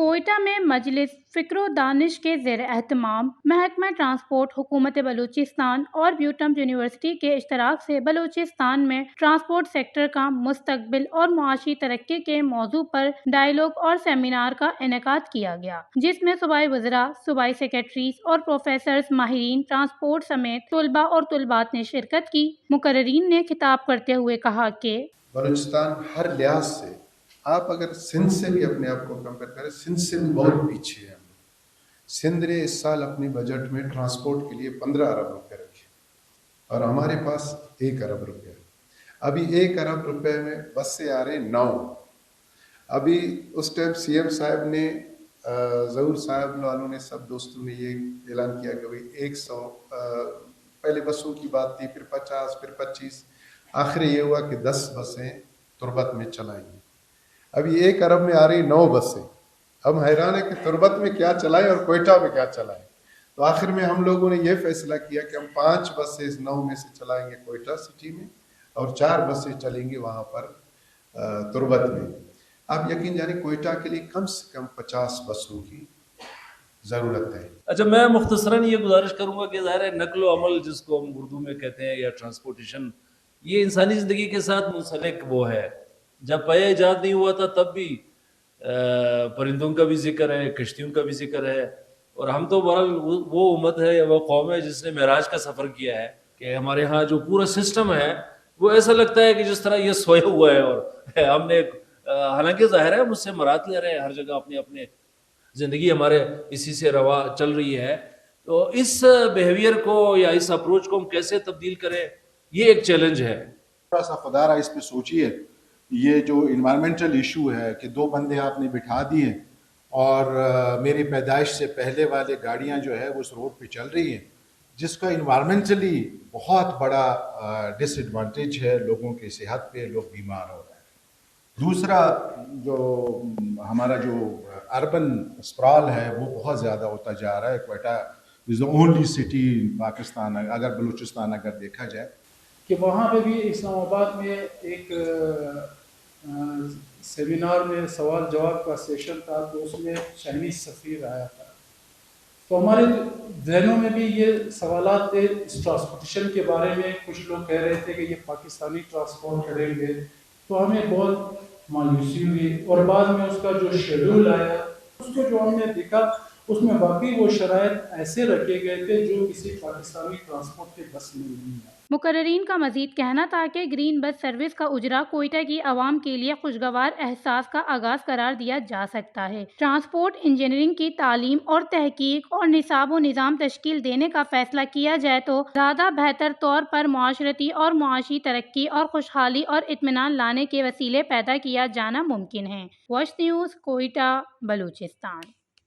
کوئٹہ میں مجلس فکر و دانش کے زیر اہتمام محکمہ ٹرانسپورٹ حکومت بلوچستان اور بیوٹم یونیورسٹی کے اشتراک سے بلوچستان میں ٹرانسپورٹ سیکٹر کا مستقبل اور معاشی ترقی کے موضوع پر ڈائیلاگ اور سیمینار کا انعقاد کیا گیا، جس میں صوبائی وزراء، صوبائی سیکریٹریز اور پروفیسرز، ماہرین ٹرانسپورٹ سمیت طلباء اور طالبات نے شرکت کی۔ مقررین نے خطاب کرتے ہوئے کہا کہ بلوچستان ہر لحاظ سے، آپ اگر سندھ سے بھی اپنے آپ کو کمپیئر کریں، سندھ سے بھی بہت پیچھے ہیں۔ سندھ نے اس سال اپنی بجٹ میں ٹرانسپورٹ کے لیے 15 ارب روپے رکھے اور ہمارے پاس 1 ارب روپے۔ ابھی 1 ارب روپے میں بس سے آ رہے 9۔ ابھی اس ٹائم سی ایم صاحب نے، ظہور صاحب والوں نے، سب دوستوں نے یہ اعلان کیا کہ 100 پہلے بسوں کی بات تھی، پھر 50، پھر 25، آخر یہ ہوا کہ 10 بسیں تربت میں چلائیں گے۔ ابھی 1 ارب میں آ رہی 9 بسیں۔ ہم حیران ہیں کہ تربت میں کیا چلائیں اور کوئٹہ میں کیا چلائیں۔ تو آخر میں ہم لوگوں نے یہ فیصلہ کیا کہ ہم 5 بسیں 9 میں سے چلائیں گے کوئٹہ سٹی میں اور 4 بسیں چلیں گے وہاں پر تربت میں۔ آپ یقین جانیں کوئٹہ کے لیے کم سے کم 50 بسوں کی ضرورت ہے۔ اچھا، میں مختصراً یہ گزارش کروں گا کہ ظاہر ہے نقل و حمل جس کو ہم اردو میں کہتے ہیں یا ٹرانسپورٹیشن، یہ انسانی زندگی کے ساتھ منسلک وہ ہے۔ جب پہلے ایجاد نہیں ہوا تھا تب بھی پرندوں کا بھی ذکر ہے، کشتیوں کا بھی ذکر ہے، اور ہم تو بہرحال وہ امت ہے یا وہ قوم ہے جس نے معراج کا سفر کیا ہے کہ ہمارے ہاں جو پورا سسٹم ہے وہ ایسا لگتا ہے کہ جس طرح یہ سویا ہوا ہے، اور ہم نے حالانکہ ظاہر ہے مجھ سے مراد لے رہے ہیں، ہر جگہ اپنے اپنے زندگی ہمارے اسی سے روا چل رہی ہے۔ تو اس بیہیویئر کو یا اس اپروچ کو ہم کیسے تبدیل کریں، یہ ایک چیلنج ہے۔ تھوڑا سا خدا رہا اس پہ سوچیے، یہ جو انوائرمنٹل ایشو ہے کہ 2 بندے آپ نے بٹھا دیے اور میری پیدائش سے پہلے والے گاڑیاں جو ہے وہ اس روڈ پہ چل رہی ہیں، جس کا انوائرمنٹلی بہت بڑا ڈس ایڈوانٹیج ہے، لوگوں کی صحت پہ، لوگ بیمار ہو رہے ہیں۔ دوسرا، جو ہمارا جو اربن اسپرال ہے وہ بہت زیادہ ہوتا جا رہا ہے۔ Quetta is the only city in Pakistan, اگر بلوچستان اگر دیکھا جائے، کہ وہاں پہ بھی اسلام آباد میں ایک سیمینار میں سوال جواب کا سیشن تھا، تو اس میں چائنیز سفیر آیا تھا۔ تو ہمارے ذہنوں میں بھی یہ سوالات تھے اس ٹرانسپورٹیشن کے بارے میں۔ کچھ لوگ کہہ رہے تھے کہ یہ پاکستانی ٹرانسپورٹ کریں گے، تو ہمیں بہت مایوسی ہوئی، اور بعد میں اس کا جو شیڈول آیا، اس کو جو ہم نے دیکھا، اس میں واقعی وہ شرائط ایسے رکھے گئے تھے جو کسی پاکستانی ٹرانسپورٹ کے بس میں نہیں ہے۔ مقررین کا مزید کہنا تھا کہ گرین بس سروس کا اجرا کوئٹہ کی عوام کے لیے خوشگوار احساس کا آغاز قرار دیا جا سکتا ہے۔ ٹرانسپورٹ انجینئرنگ کی تعلیم اور تحقیق اور نصاب و نظام تشکیل دینے کا فیصلہ کیا جائے تو زیادہ بہتر طور پر معاشرتی اور معاشی ترقی اور خوشحالی اور اطمینان لانے کے وسیلے پیدا کیا جانا ممکن ہے۔ Wash news, Quetta, Balochistan.